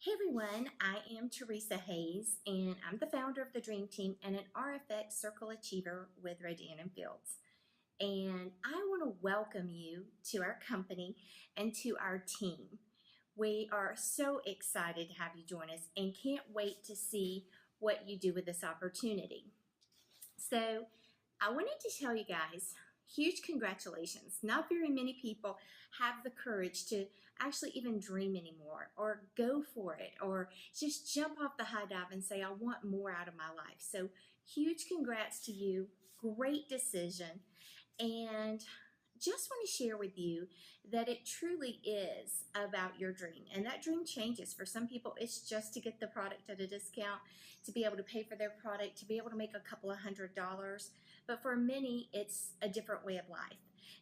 Hey everyone, I am Teresa Hayes, and I'm the founder of the Dream Team and an RFX Circle Achiever with Rodan and Fields. And I want to welcome you to our company and to our team. We are so excited to have you join us and can't wait to see what you do with this opportunity. So, I wanted to tell you guys huge congratulations. Not very many people have the courage to actually even dream anymore or go for it or just jump off the high dive and say, I want more out of my life. So, huge congrats to you. Great decision. And just want to share with you that it truly is about your dream. And that dream changes. For some people, it's just to get the product at a discount, to be able to pay for their product, to be able to make a couple of $100s. But for many, it's a different way of life.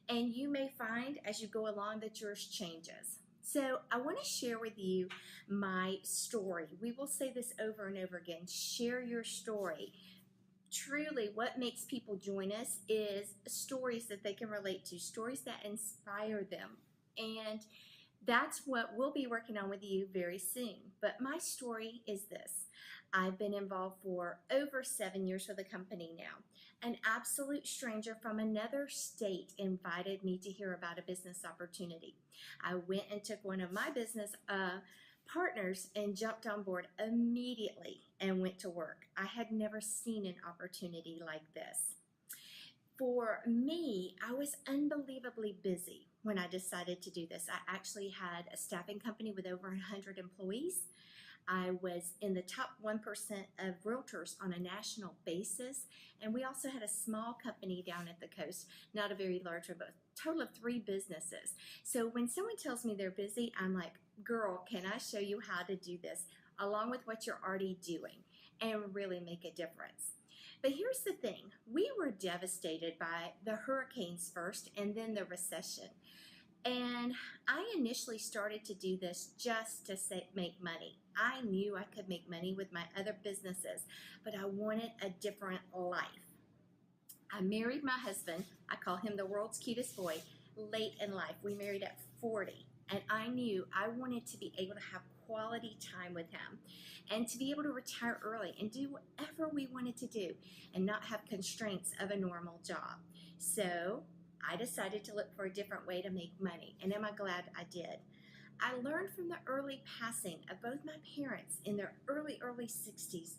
And you may find as you go along that yours changes. So I want to share with you my story. We will say this over and over again. Share your story. Truly, what makes people join us is stories that they can relate to, stories that inspire them. And that's what we'll be working on with you very soon. But my story is this. I've been involved for over 7 years with the company now. An absolute stranger from another state invited me to hear about a business opportunity. I went and took one of my business partners and jumped on board immediately and went to work. I had never seen an opportunity like this. For me, I was unbelievably busy when I decided to do this. I actually had a staffing company with over 100 employees. I was in the top 1% of realtors on a national basis. And we also had a small company down at the coast, not a very large one, but a total of 3 businesses. So when someone tells me they're busy, I'm like, girl, can I show you how to do this along with what you're already doing and really make a difference? But here's the thing. We were devastated by the hurricanes first and then the recession. And I initially started to do this just to make money. I knew I could make money with my other businesses, but I wanted a different life. I married my husband. I call him the world's cutest boy, late in life. We married at 40. And I knew I wanted to be able to have quality time with him and to be able to retire early and do whatever we wanted to do and not have constraints of a normal job. So I decided to look for a different way to make money. And am I glad I did? I learned from the early passing of both my parents in their early 60s,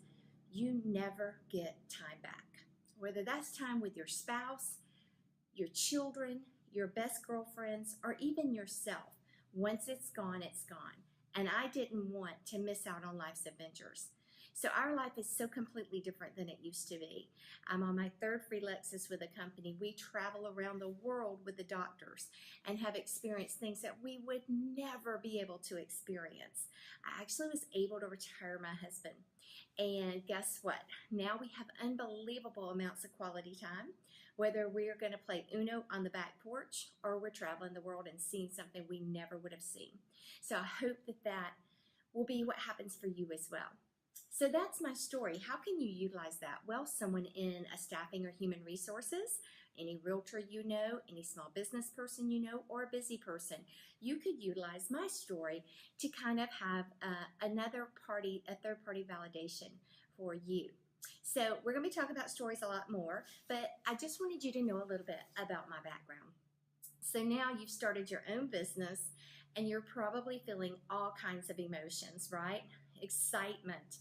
you never get time back. Whether that's time with your spouse, your children, your best girlfriends, or even yourself. Once it's gone, it's gone. And I didn't want to miss out on life's adventures. So our life is so completely different than it used to be. I'm on my 3rd free Lexus with a company. We travel around the world with the doctors and have experienced things that we would never be able to experience. I actually was able to retire my husband. And guess what? Now we have unbelievable amounts of quality time, whether we're going to play Uno on the back porch or we're traveling the world and seeing something we never would have seen. So I hope that will be what happens for you as well. So that's my story. How can you utilize that? Well, someone in a staffing or human resources, any realtor you know, any small business person you know, or a busy person, you could utilize my story to kind of have another party, a third party validation for you. So we're going to be talking about stories a lot more, but I just wanted you to know a little bit about my background. So now you've started your own business and you're probably feeling all kinds of emotions, right? Excitement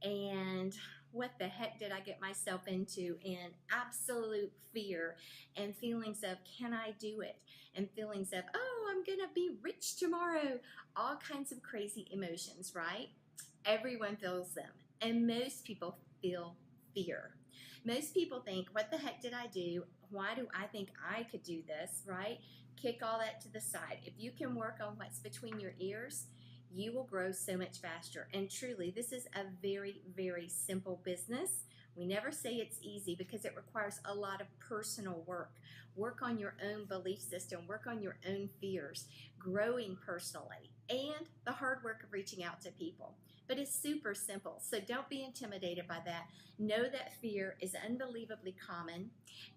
and what the heck did I get myself into, and absolute fear and feelings of can I do it, and feelings of oh, I'm gonna be rich tomorrow. All kinds of crazy emotions, right? Everyone feels them, and most people feel fear. Most people think, what the heck did I do? Why do I think I could do this, right? Kick all that to the side. If you can work on what's between your ears, you will grow so much faster. And truly, this is a very, very simple business. We never say it's easy because it requires a lot of personal work. Work on your own belief system, work on your own fears, growing personally, and the hard work of reaching out to people. but it's super simple. So don't be intimidated by that. Know that fear is unbelievably common,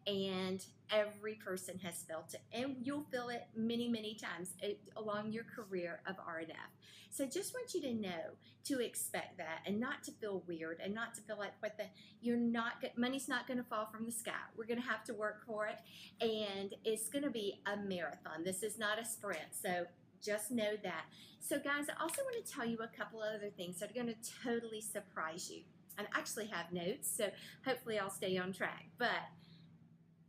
and every person has felt it, and you'll feel it many, many times along your career of RNF. So just want you to know to expect that, and not to feel weird, and not to feel like money's not going to fall from the sky. We're going to have to work for it, and it's going to be a marathon. This is not a sprint. So just know that. So guys, I also want to tell you a couple of other things that are going to totally surprise you. And I actually have notes, so hopefully I'll stay on track. But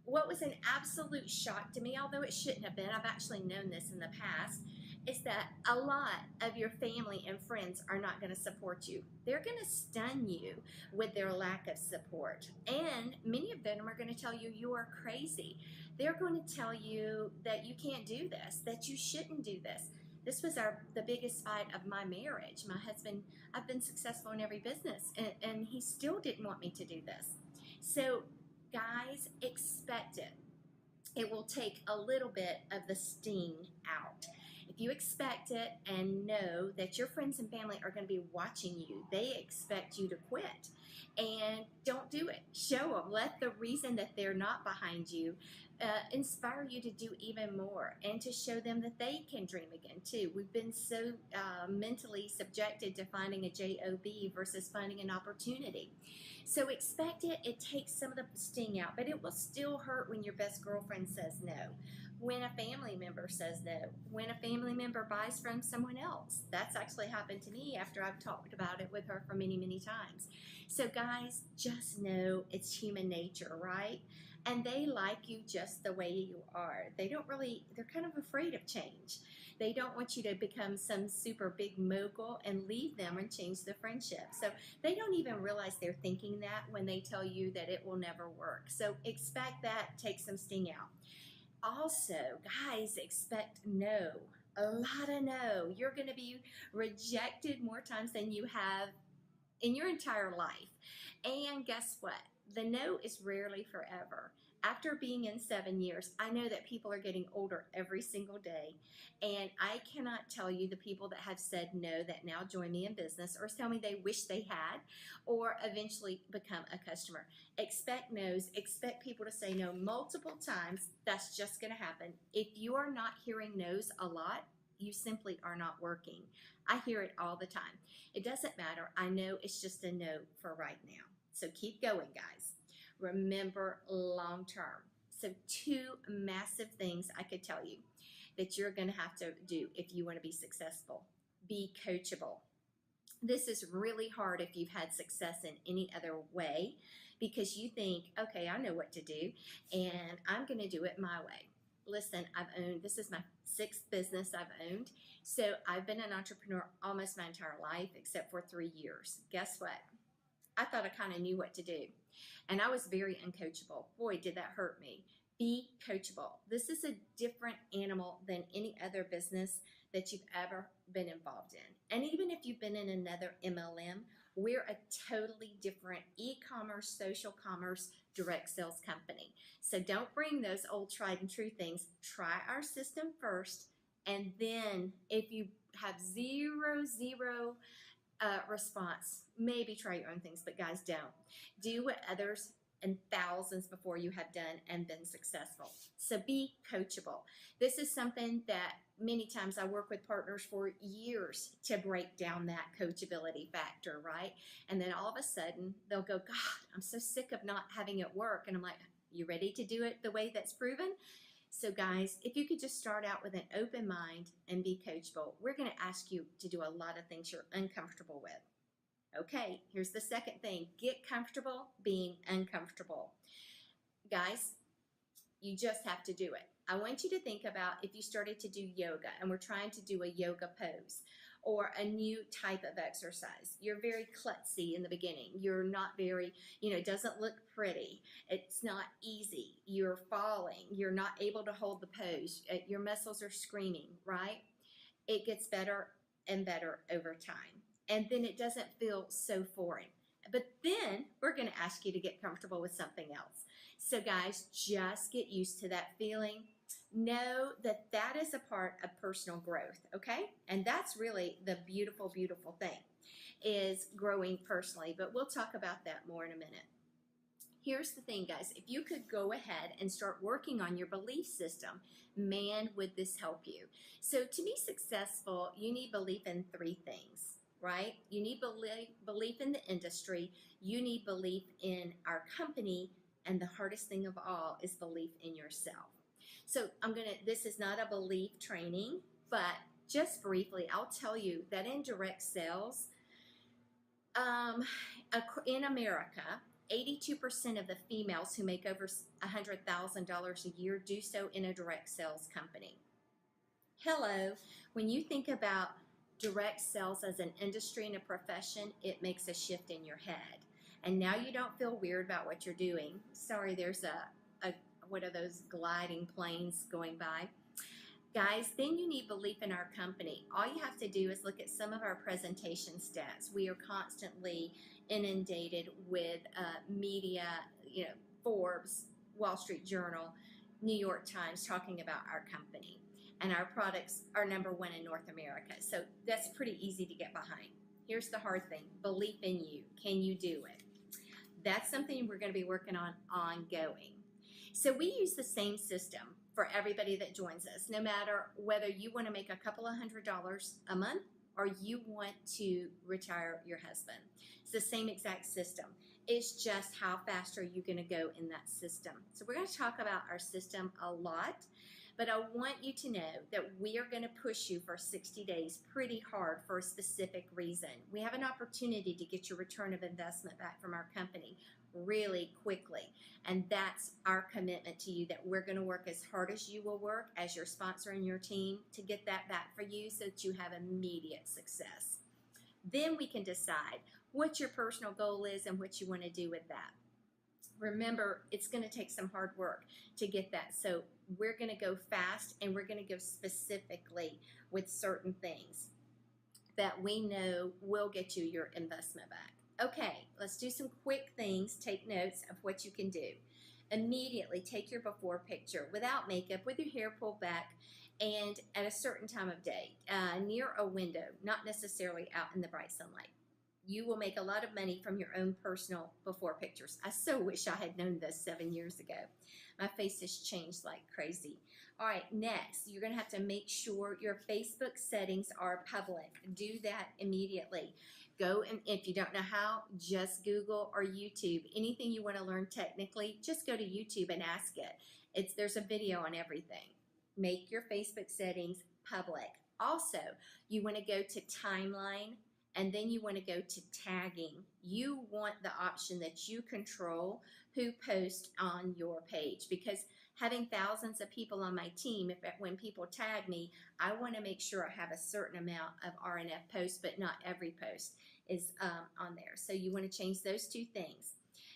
what was an absolute shock to me, although it shouldn't have been, I've actually known this in the past, is that a lot of your family and friends are not going to support you. They're going to stun you with their lack of support. And many of them are going to tell you you are crazy. They're going to tell you that you can't do this, that you shouldn't do this. This was the biggest fight of my marriage. My husband, I've been successful in every business, and he still didn't want me to do this. So guys, expect it. It will take a little bit of the sting out. If you expect it and know that your friends and family are going to be watching you, they expect you to quit. And don't do it. Show them. Let the reason that they're not behind you inspire you to do even more, and to show them that they can dream again too. We've been so mentally subjected to finding a job versus finding an opportunity. So expect it. It takes some of the sting out, but it will still hurt when your best girlfriend says no, when a family member says no, when a family member buys from someone else. That's actually happened to me after I've talked about it with her for many, many times. So guys, just know it's human nature, right? And they like you just the way you are. They're kind of afraid of change. They don't want you to become some super big mogul and leave them and change the friendship. So they don't even realize they're thinking that when they tell you that it will never work. So expect that, take some sting out. Also, guys, expect no. A lot of no. You're going to be rejected more times than you have in your entire life. And guess what? The no is rarely forever. After being in 7 years, I know that people are getting older every single day, and I cannot tell you the people that have said no that now join me in business, or tell me they wish they had, or eventually become a customer. Expect no's. Expect people to say no multiple times. That's just going to happen. If you are not hearing no's a lot, you simply are not working. I hear it all the time. It doesn't matter. I know it's just a no for right now. So keep going, guys. Remember, long term. So 2 massive things I could tell you that you're going to have to do if you want to be successful. Be coachable. This is really hard if you've had success in any other way, because you think, okay, I know what to do, and I'm going to do it my way. Listen, this is my 6th business I've owned. So I've been an entrepreneur almost my entire life, except for 3 years. Guess what? I thought I kind of knew what to do, and I was very uncoachable. Boy, did that hurt me. Be coachable. This is a different animal than any other business that you've ever been involved in. And even if you've been in another MLM, we're a totally different e-commerce, social commerce, direct sales company. So don't bring those old tried and true things. Try our system first, and then if you have zero response, maybe try your own things, but guys, don't. Do what others and thousands before you have done and been successful. So be coachable. This is something that many times I work with partners for years to break down that coachability factor, right? And then all of a sudden they'll go, God, I'm so sick of not having it work. And I'm like, you ready to do it the way that's proven? So guys, if you could just start out with an open mind and be coachable, we're going to ask you to do a lot of things you're uncomfortable with. Okay, here's the second thing. Get comfortable being uncomfortable. Guys, you just have to do it. I want you to think about if you started to do yoga and we're trying to do a yoga pose or a new type of exercise. You're very klutzy in the beginning. You're not very, it doesn't look pretty. It's not easy. You're falling. You're not able to hold the pose. Your muscles are screaming, right? It gets better and better over time. And then it doesn't feel so foreign. But then we're going to ask you to get comfortable with something else. So guys, just get used to that feeling. Know that that is a part of personal growth, okay? And that's really the beautiful, beautiful thing. is growing personally, but we'll talk about that more in a minute. Here's the thing, guys. If you could go ahead and start working on your belief system, man, would this help you. So to be successful, you need belief in three things, right? You need belief in the industry, you need belief in our company, and the hardest thing of all is belief in yourself. So this is not a belief training, but just briefly, I'll tell you that in direct sales, in America, 82% of the females who make over $100,000 a year do so in a direct sales company. Hello, when you think about direct sales as an industry and a profession, it makes a shift in your head. And now you don't feel weird about what you're doing. Sorry, there's what are those gliding planes going by? Guys, then you need belief in our company. All you have to do is look at some of our presentation stats. We are constantly inundated with media, Forbes, Wall Street Journal, New York Times talking about our company. And our products are #1 in North America. So that's pretty easy to get behind. Here's the hard thing, belief in you. Can you do it? That's something we're going to be working on ongoing. So we use the same system for everybody that joins us, no matter whether you want to make a couple of $100s a month or you want to retire your husband. It's the same exact system. It's just how fast are you going to go in that system. So we're going to talk about our system a lot, but I want you to know that we are going to push you for 60 days pretty hard for a specific reason. We have an opportunity to get your return of investment back from our company really quickly, and that's our commitment to you, that we're going to work as hard as you will work as your sponsor and your team to get that back for you so that you have immediate success. Then we can decide what your personal goal is and what you want to do with that. Remember, it's going to take some hard work to get that, so we're going to go fast and we're going to go specifically with certain things that we know will get you your investment back. Okay, let's do some quick things. Take notes of what you can do. Immediately take your before picture without makeup, with your hair pulled back, and at a certain time of day, near a window, not necessarily out in the bright sunlight. You will make a lot of money from your own personal before pictures. I so wish I had known this 7 years ago. My face has changed like crazy. All right, next, you're going to have to make sure your Facebook settings are public. Do that immediately. Go, and if you don't know how, just Google or YouTube. Anything you want to learn technically, just go to YouTube and ask it. There's a video on everything. Make your Facebook settings public. Also, you want to go to timeline, and then you want to go to tagging. You want the option that you control who posts on your page, because having thousands of people on my team, when people tag me, I want to make sure I have a certain amount of RNF posts, but not every post is on there. So you want to change those two things.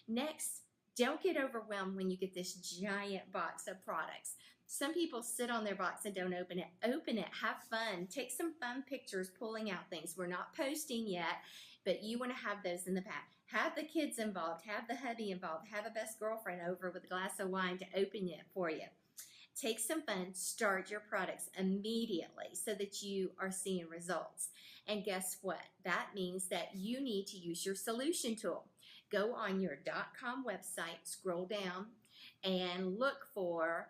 Next, don't get overwhelmed when you get this giant box of products. Some people sit on their box and don't open it. Open it. Have fun. Take some fun pictures pulling out things. We're not posting yet, but you want to have those in the back. Have the kids involved. Have the hubby involved. Have a best girlfriend over with a glass of wine to open it for you. Take some fun. Start your products immediately so that you are seeing results. And guess what? That means that you need to use your solution tool. Go on your .com website, scroll down, and look for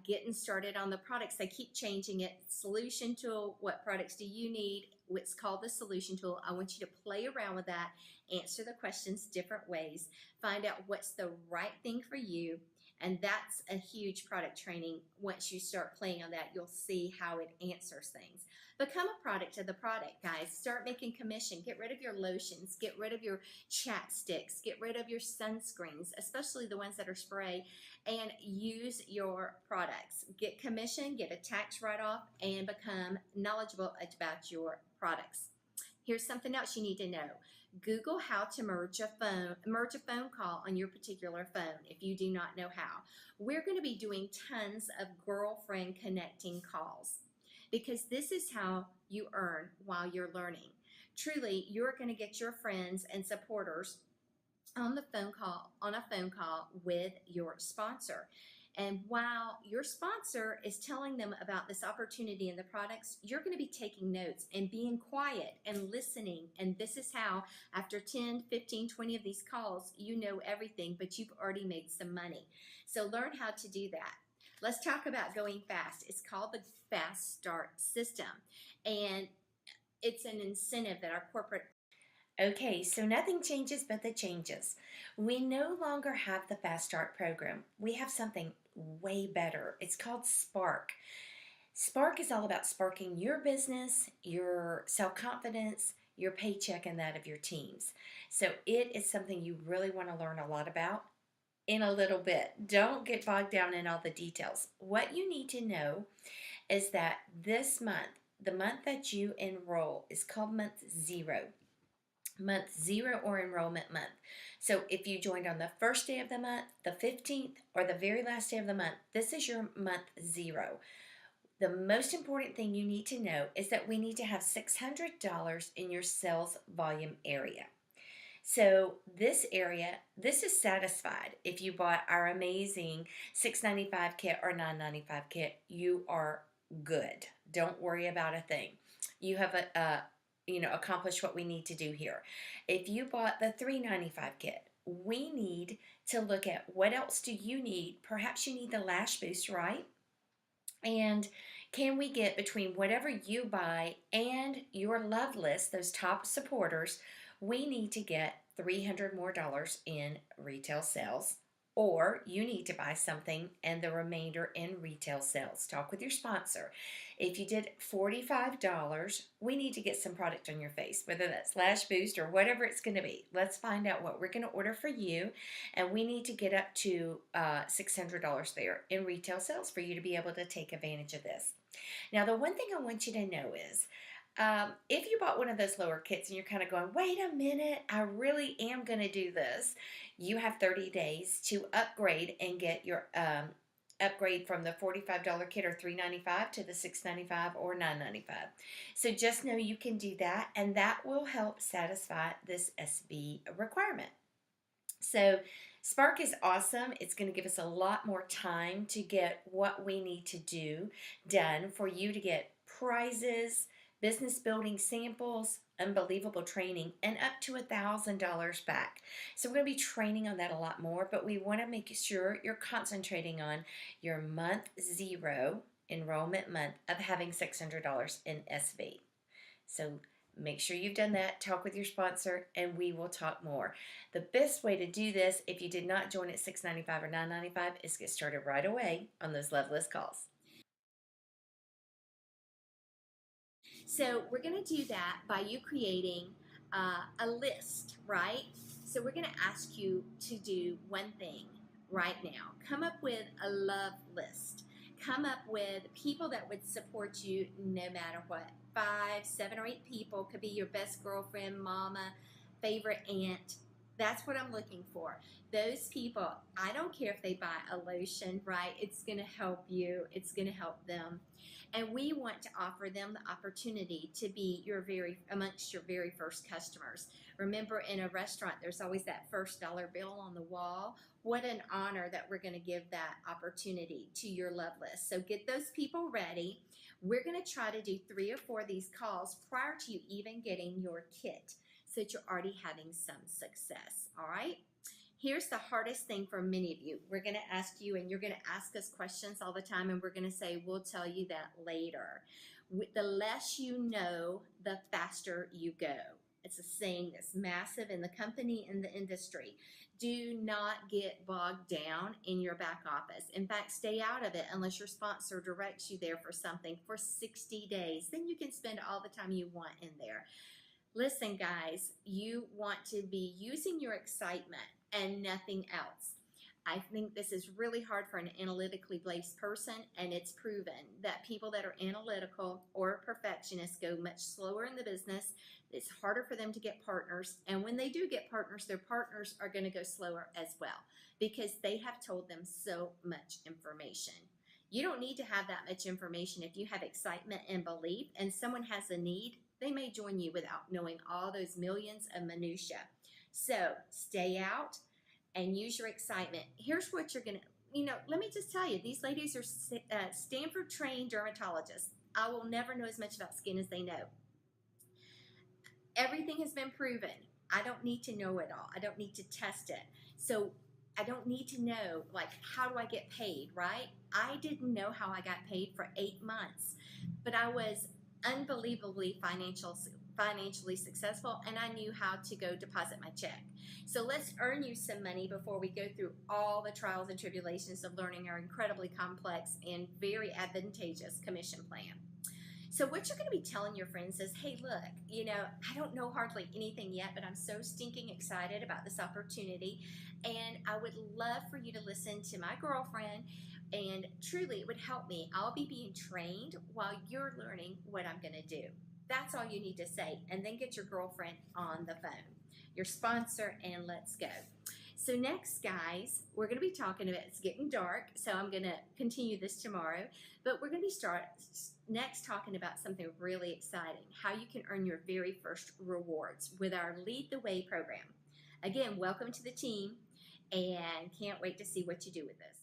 getting started on the products. They keep changing it. Solution tool, what products do you need? It's called the solution tool. I want you to play around with that, answer the questions different ways, find out what's the right thing for you, and that's a huge product training. Once you start playing on that, you'll see how it answers things. Become a product of the product, guys. Start making commission. Get rid of your lotions. Get rid of your chapsticks. Get rid of your sunscreens, especially the ones that are spray, and use your products. Get commission, get a tax write-off, and become knowledgeable about your products. Here's something else you need to know. Google how to merge a phone call on your particular phone if you do not know how. We're going to be doing tons of girlfriend connecting calls, because this is how you earn while you're learning. Truly, you're going to get your friends and supporters on a phone call with your sponsor. And while your sponsor is telling them about this opportunity and the products, you're going to be taking notes and being quiet and listening. And this is how, after 10, 15, 20 of these calls, you know everything, but you've already made some money. So learn how to do that. Let's talk about going fast. It's called the Fast Start System. And it's an incentive that our corporate. Okay, so nothing changes but the changes. We no longer have the Fast Start program. We have something way better. It's called Spark. Spark is all about sparking your business, your self confidence, your paycheck, and that of your teams. So it is something you really want to learn a lot about in a little bit. Don't get bogged down in all the details. What you need to know is that this month, the month that you enroll, is called month zero. Month zero, or enrollment month. So if you joined on the first day of the month, the 15th, or the very last day of the month, this is your month zero. The most important thing you need to know is that we need to have $600 in your sales volume area. So this area, this is satisfied. If you bought our amazing $6.95 kit or $9.95 kit, you are good. Don't worry about a thing. You have accomplished what we need to do here. If you bought the $3.95 kit, we need to look at what else do you need. Perhaps you need the lash boost, right? And can we get between whatever you buy and your love list, those top supporters, we need to get $300 more in retail sales, or you need to buy something and the remainder in retail sales. Talk with your sponsor. If you did $45, we need to get some product on your face, whether that's Lash Boost or whatever it's going to be. Let's find out what we're going to order for you, and we need to get up to $600 there in retail sales for you to be able to take advantage of this. Now, the one thing I want you to know is, if you bought one of those lower kits and you're kind of going, wait a minute, I really am going to do this, you have 30 days to upgrade and get your upgrade from the $45 kit or $3.95 to the $6.95 or $9.95. So just know you can do that, and that will help satisfy this SB requirement. So Spark is awesome. It's going to give us a lot more time to get what we need to do done for you to get prizes, business building samples, unbelievable training, and up to $1,000 back. So we're going to be training on that a lot more, but we want to make sure you're concentrating on your month zero enrollment month of having $600 in SV. So make sure you've done that, talk with your sponsor, and we will talk more. The best way to do this, if you did not join at $6.95 or $9.95, is get started right away on those Love List calls. So we're going to do that by you creating a list, right? So we're going to ask you to do one thing right now. Come up with a love list. Come up with people that would support you no matter what. 5, 7, or 8 people. Could be your best girlfriend, mama, favorite aunt. That's what I'm looking for. Those people, I don't care if they buy a lotion, right? It's going to help you. It's going to help them. And we want to offer them the opportunity to be amongst your very first customers. Remember, in a restaurant, there's always that first dollar bill on the wall. What an honor that we're going to give that opportunity to your love list. So get those people ready. We're going to try to do 3 or 4 of these calls prior to you even getting your kit, so that you're already having some success. All right? Here's the hardest thing for many of you. We're going to ask you, and you're going to ask us questions all the time, and we're going to say, we'll tell you that later. The less you know, the faster you go. It's a saying that's massive in the company and the industry. Do not get bogged down in your back office. In fact, stay out of it unless your sponsor directs you there for something for 60 days. Then you can spend all the time you want in there. Listen, guys, you want to be using your excitement and nothing else. I think this is really hard for an analytically based person, and it's proven that people that are analytical or perfectionists go much slower in the business. It's harder for them to get partners, and when they do get partners, their partners are going to go slower as well because they have told them so much information. You don't need to have that much information. If you have excitement and belief and someone has a need, they may join you without knowing all those millions of minutia. So stay out and use your excitement. Here's what you're going to let me just tell you, these ladies are Stanford trained dermatologists. I will never know as much about skin as they know. Everything has been proven. I don't need to know it all. I don't need to test it. So I don't need to know, like, how do I get paid, right? I didn't know how I got paid for 8 months, but I was unbelievably financially successful, and I knew how to go deposit my check. So let's earn you some money before we go through all the trials and tribulations of learning our incredibly complex and very advantageous commission plan. So what you're going to be telling your friends is, hey, look, I don't know hardly anything yet, but I'm so stinking excited about this opportunity. And I would love for you to listen to my girlfriend. And truly, it would help me. I'll be being trained while you're learning what I'm going to do. That's all you need to say. And then get your girlfriend on the phone, your sponsor, and let's go. So next, guys, we're going to be talking about, it's getting dark, so I'm going to continue this tomorrow, but we're going to be next talking about something really exciting, how you can earn your very first rewards with our Lead the Way program. Again, welcome to the team, and can't wait to see what you do with this.